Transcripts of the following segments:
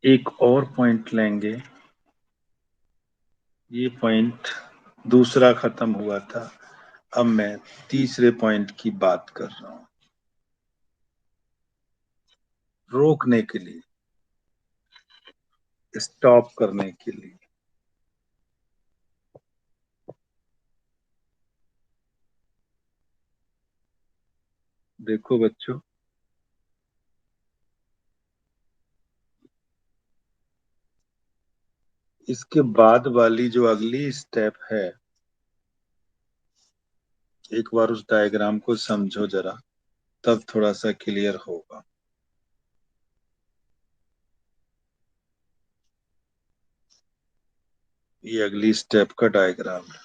एक और पॉइंट लेंगे। ये पॉइंट दूसरा खत्म हुआ था, अब मैं तीसरे पॉइंट की बात कर रहा हूं, रोकने के लिए, स्टॉप करने के लिए। देखो बच्चों, इसके बाद वाली जो अगली स्टेप है, एक बार उस डायग्राम को समझो जरा, तब थोड़ा सा क्लियर होगा। ये अगली स्टेप का डायग्राम है।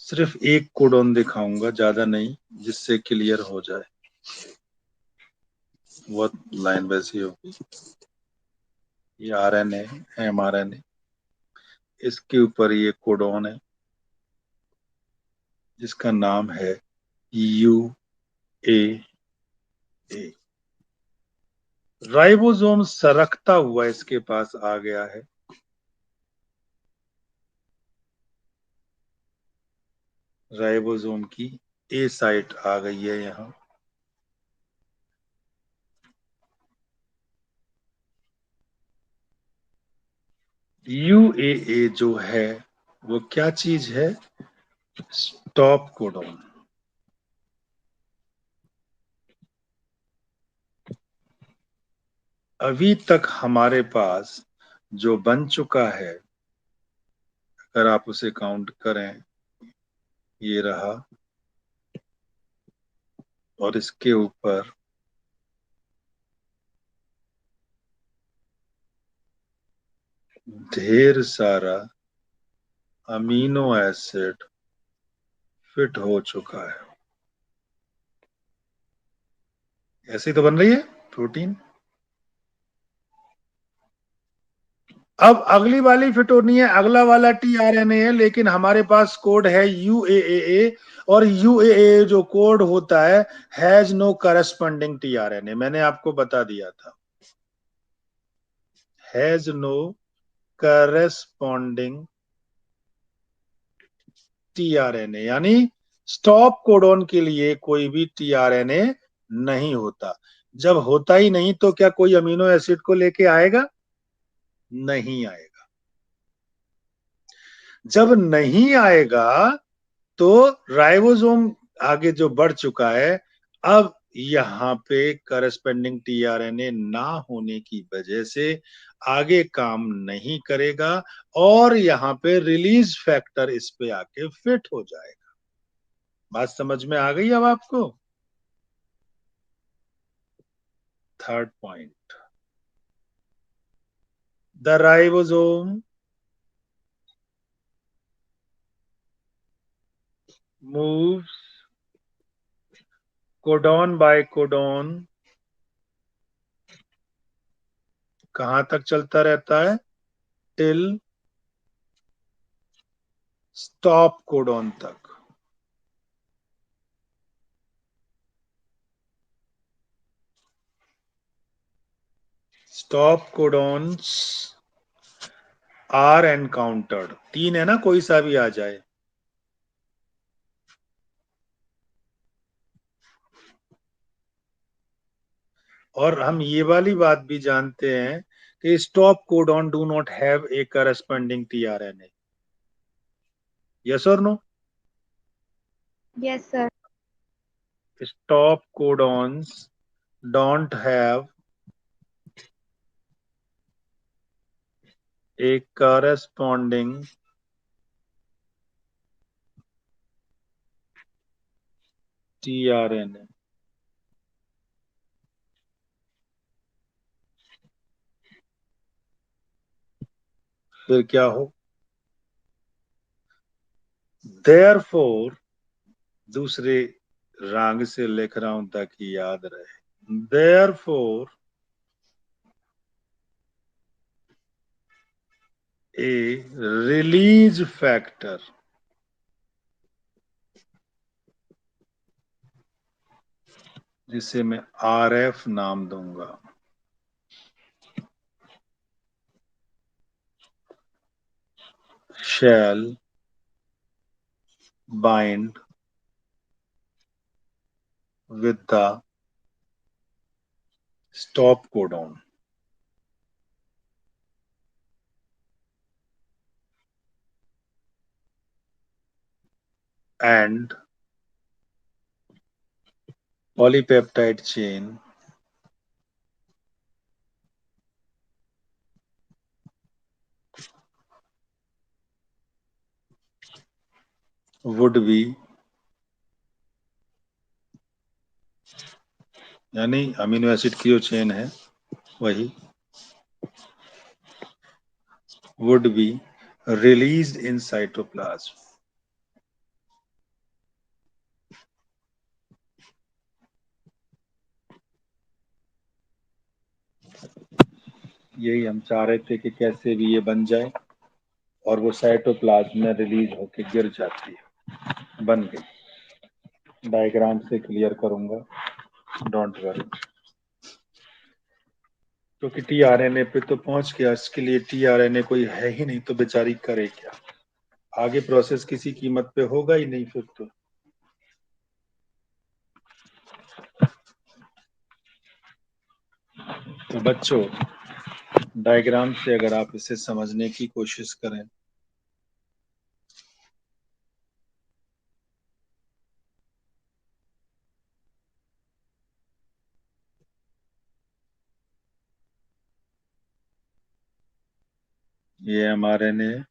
सिर्फ एक कोडॉन दिखाऊंगा, ज्यादा नहीं, जिससे क्लियर हो जाए। वो लाइन वैसी होगी। ये आरएनए, एमआरएनए, इसके ऊपर ये कोडॉन है जिसका नाम है यूएए। राइबोसोम सरकता हुआ इसके पास आ गया है। राइबोसोम की ए साइट आ गई है यहाँ। यूएए जो है वो क्या चीज है? Stop codon. अभी तक हमारे पास जो बन चुका है, अगर आप उसे काउंट करें, ये रहा, और इसके ऊपर ढेर सारा अमीनो एसिड फिट हो चुका है। ऐसे ही तो बन रही है प्रोटीन। अब अगली वाली फिट होनी है, अगला वाला टीआरएनए है, लेकिन हमारे पास कोड है यूएए, और यूएए जो कोड होता है हैज नो करस्पॉन्डिंग टीआरएनए। मैंने आपको बता दिया था, हैज नो करस्पॉन्डिंग टीआरएनए, यानी स्टॉप कोडॉन के लिए कोई भी टीआरएनए नहीं होता। जब होता ही नहीं तो क्या कोई अमीनो एसिड को लेके आएगा? नहीं आएगा। जब नहीं आएगा तो राइबोसोम आगे जो बढ़ चुका है, अब यहाँ पे करस्पेंडिंग टीआरएनए ना होने की वजह से आगे काम नहीं करेगा, और यहाँ पे रिलीज फैक्टर इस पे आके फिट हो जाएगा। बात समझ में आ गई अब आपको? Third point, the ribosome moves codon by codon. कहां तक चलता रहता है? टिल स्टॉप कोडॉन तक। Stop codons are encountered. तीन है ना, कोई सा भी आ जाए। और हम ये वाली बात भी जानते हैं कि stop codon do not have a corresponding tRNA. Yes और no? Yes, sir. Stop codons don't have a corresponding tRNA. फिर क्या हो? देयरफॉर, दूसरे रंग से लिख रहा हूं ताकि याद रहे। देयरफॉर ए रिलीज फैक्टर, जिसे मैं RF नाम दूंगा, shall bind with the stop codon and polypeptide chain would be, यानी अमीनो एसिड की जो चेन है वही would be released in cytoplasm. यही हम चाह रहे थे कि कैसे भी ये बन जाए और वो साइटोप्लाज्म में रिलीज होके गिर जाती है। बन गई। डायग्राम से क्लियर करूंगा, डोंट वरी। क्योंकि टीआरएनए पे तो पहुंच गया, इसके लिए टीआरएनए कोई है ही नहीं, तो बेचारी करे क्या? आगे प्रोसेस किसी कीमत पे होगा ही नहीं फिर तो बच्चों, डायग्राम से अगर आप इसे समझने की कोशिश करें, ये mRNA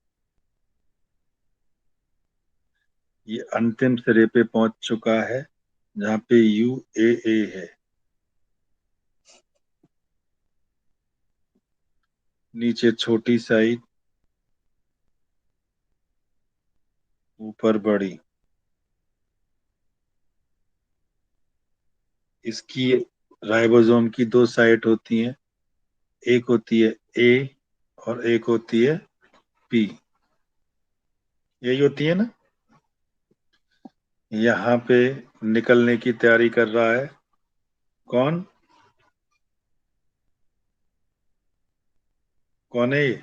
ये अंतिम सिरे पे पहुंच चुका है जहां पे UAA है। नीचे छोटी साइट, ऊपर बड़ी। इसकी राइबोसोम की दो साइट होती हैं, एक होती है ए और एक होती है पी। यही होती है ना? यहाँ पे निकलने की तैयारी कर रहा है कौन? कौन है ये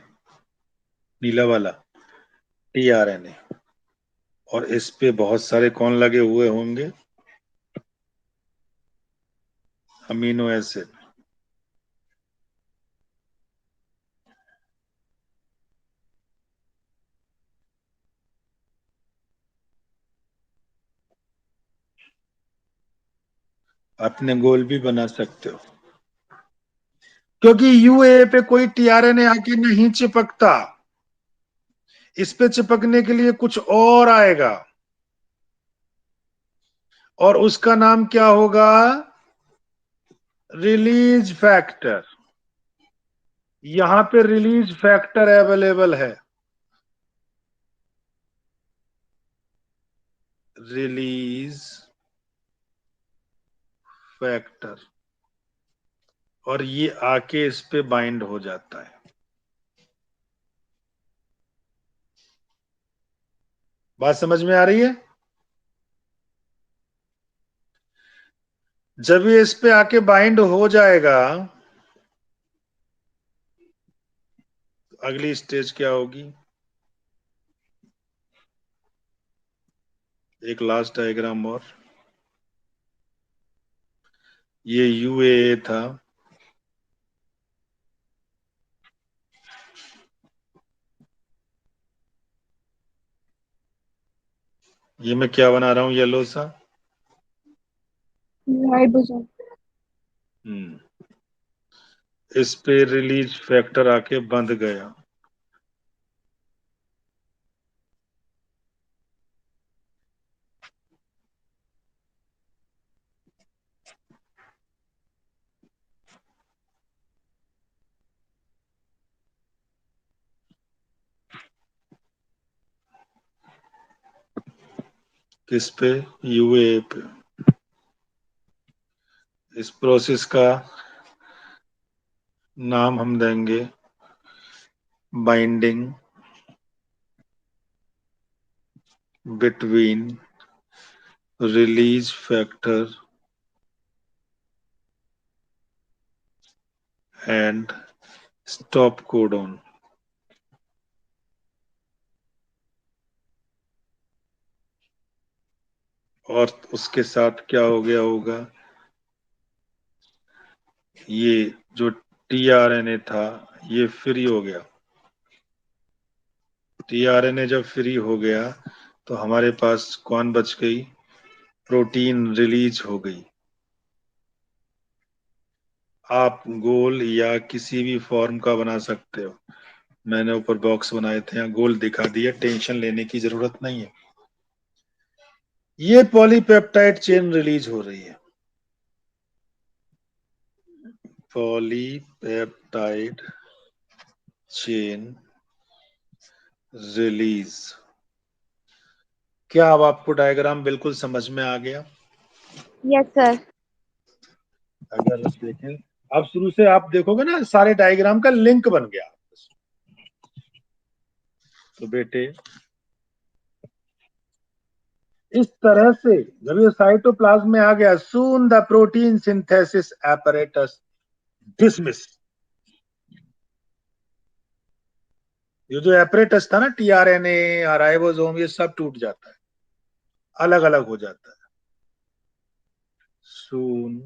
नीला वाला? टीआरएनए। और इस पे बहुत सारे कौन लगे हुए होंगे? Amino acid. अपने गोल भी बना सकते हो, क्योंकि यूए पे कोई टीआरएनए आके नहीं चिपकता। इस पे चिपकने के लिए कुछ और आएगा, और उसका नाम क्या होगा? Release factor. यहां पे रिलीज फैक्टर अवेलेबल है, रिलीज फैक्टर, और ये आके इस पे बाइंड हो जाता है। बात समझ में आ रही है? जब ये इस पे आके बाइंड हो जाएगा, अगली स्टेज क्या होगी? एक लास्ट डायग्राम और। ये यूएए था, ये मैं क्या बना रहा हूं येलो सा? राइबोसोम। हम्म। इस पे रिलीज फैक्टर आके बंध गया। किस पे? यूएए पे। इस प्रोसेस का नाम हम देंगे binding between release factor and stop codon. और उसके साथ क्या हो गया होगा, ये जो टीआरएनए था ये फ्री हो गया। टीआरएनए जब फ्री हो गया तो हमारे पास कौन बच गई, प्रोटीन रिलीज हो गई। आप गोल या किसी भी फॉर्म का बना सकते हो, मैंने ऊपर बॉक्स बनाए थे, यहाँ गोल दिखा दिया, टेंशन लेने की जरूरत नहीं है। ये पॉलीपेप्टाइड चेन रिलीज हो रही है, पॉलीपेप्टाइड चेन रिलीज। क्या अब आपको डायग्राम बिल्कुल समझ में आ गया? Yes sir. अगर देखें, अब शुरू से आप देखोगे ना, सारे डायग्राम का लिंक बन गया। तो बेटे इस तरह से जब ये साइटोप्लाज्म में आ गया, soon the protein synthesis apparatus dismiss. ये जो एपरेटस था ना, टीआरएनए, राइबोसोम, ये सब टूट जाता है, अलग अलग हो जाता है। Soon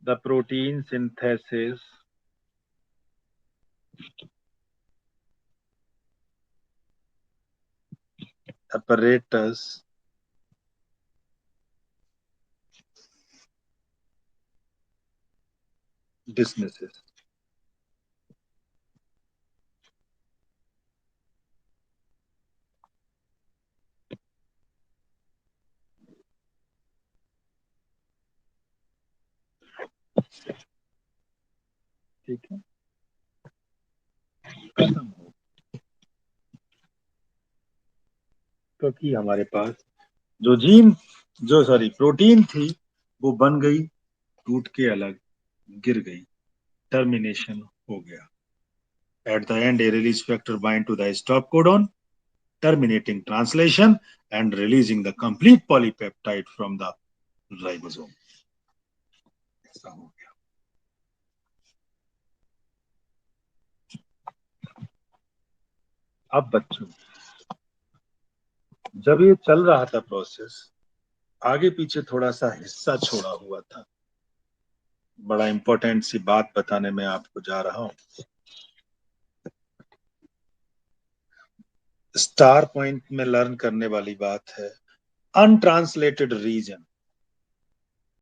the protein synthesis apparatus dismisses। ठीक है, खत्म हो, क्योंकि हमारे पास जो जीन, जो सॉरी प्रोटीन थी, वो बन गई, टूट के अलग गिर गई, टर्मिनेशन हो गया। At the end, a release factor bind to the stop codon, terminating translation and releasing the complete polypeptide from the ribosome। ऐसा हो गया। अब बच्चों, जब ये चल रहा था प्रोसेस, आगे पीछे थोड़ा सा हिस्सा छोड़ा हुआ था, बड़ा इंपॉर्टेंट सी बात बताने में आपको जा रहा हूं। स्टार पॉइंट में लर्न करने वाली बात है, अनट्रांसलेटेड रीजन।